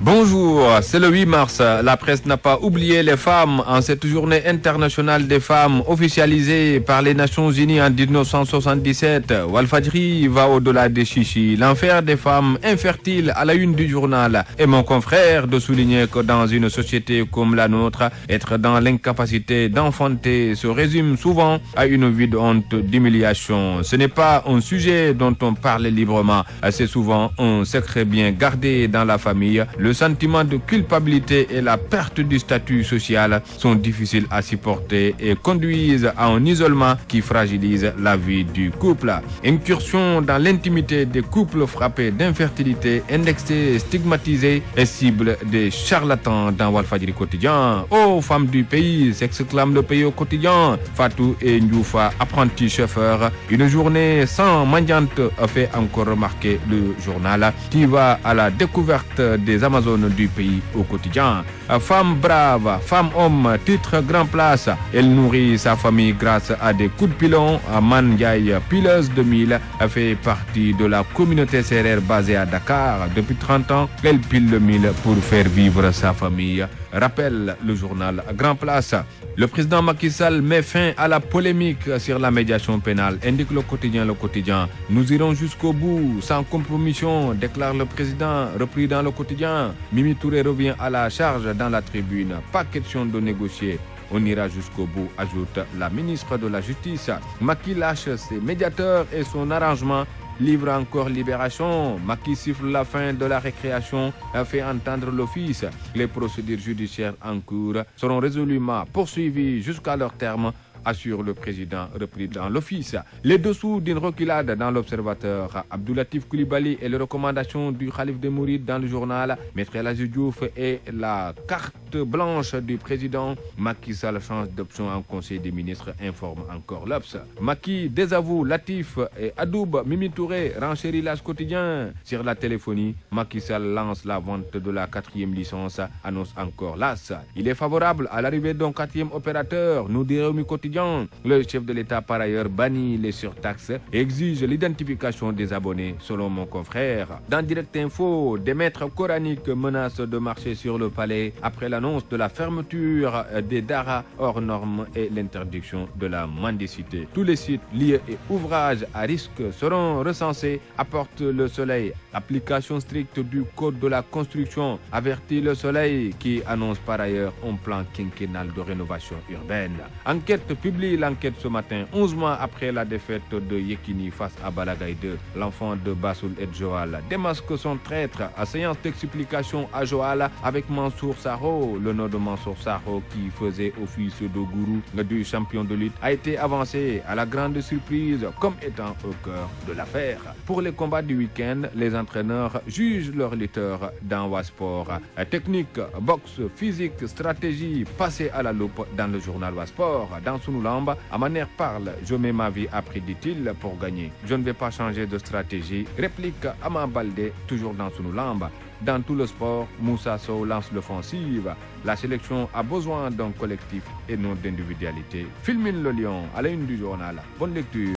Bonjour, c'est le 8 mars. La presse n'a pas oublié les femmes en cette journée internationale des femmes officialisée par les Nations Unies en 1977. Walfadjri va au-delà des chichis, l'enfer des femmes infertiles à la une du journal. Et mon confrère de souligner que dans une société comme la nôtre, être dans l'incapacité d'enfanter se résume souvent à une vie de honte, d'humiliation. Ce n'est pas un sujet dont on parle librement. C'est souvent un secret bien gardé dans la famille. Le sentiment de culpabilité et la perte du statut social sont difficiles à supporter et conduisent à un isolement qui fragilise la vie du couple. Incursion dans l'intimité des couples frappés d'infertilité, indexés, stigmatisés et cible des charlatans dans Walfadjri quotidien. Ô femmes du pays, s'exclame le pays au quotidien. Fatou et Ndioufa, apprentis chauffeurs. Une journée sans mendiante fait encore remarquer le journal qui va à la découverte des Amazones du pays au quotidien. Femme brave, femme homme, titre grand place. Elle nourrit sa famille grâce à des coups de pilon. Man Ndiaye, pileuse de mille, fait partie de la communauté sérère basée à Dakar. Depuis 30 ans, elle pile le mille pour faire vivre sa famille. Rappelle le journal Grand Place. Le président Macky Sall met fin à la polémique sur la médiation pénale, indique le quotidien. Nous irons jusqu'au bout, sans compromission, déclare le président, repris dans le quotidien. Mimi Touré revient à la charge dans la tribune. Pas question de négocier. On ira jusqu'au bout, ajoute la ministre de la Justice. Macky lâche ses médiateurs et son arrangement. Livre encore Libération. Macky siffle la fin de la récréation, a fait entendre l'office. Les procédures judiciaires en cours seront résolument poursuivies jusqu'à leur terme, assure le président, repris dans l'office. Les dessous d'une reculade dans l'Observateur. Abdoulatif Coulibaly et les recommandations du Khalif des Mourides dans le journal. Maître El Hadji Diouf et la carte blanche du président. Macky Sall change d'option en conseil des ministres, informe encore l'Obs. Macky désavoue Latif et Adoub. Mimi Touré renchérit l'As quotidien. Sur la téléphonie, Macky Sall lance la vente de la 4e licence, annonce encore l'As. Il est favorable à l'arrivée d'un 4e opérateur, nous dit Rewmi quotidien. Le chef de l'État, par ailleurs, bannit les surtaxes et exige l'identification des abonnés, selon mon confrère. Dans Direct Info, des maîtres coraniques menacent de marcher sur le palais après l'annonce de la fermeture des daras hors normes et l'interdiction de la mendicité. Tous les sites, lieux et ouvrages à risque seront recensés, apporte le Soleil. Application stricte du code de la construction, avertit le Soleil, qui annonce par ailleurs un plan quinquennal de rénovation urbaine. Enquête publie l'enquête ce matin, 11 mois après la défaite de Yekini face à Balagaï 2. L'enfant de Bassoul et Joal démasque son traître à séance d'explication à Joal avec Mansour Sarro. Le nom de Mansour Sarro, qui faisait office de gourou du champion de lutte, a été avancé à la grande surprise comme étant au cœur de l'affaire. Pour les combats du week-end, les entraîneurs jugent leurs lutteurs dans Wasport. Technique, boxe, physique, stratégie, passez à la loupe dans le journal Wasport. Dans Sunoulamb, Amaner parle, je mets ma vie à prix, dit-il, pour gagner. Je ne vais pas changer de stratégie, réplique Ama Baldé, toujours dans Sunoulamb. Dans tout le sport, Moussa Sow lance l'offensive. La sélection a besoin d'un collectif et non d'individualité. Filmine le lion à la une du journal. Bonne lecture.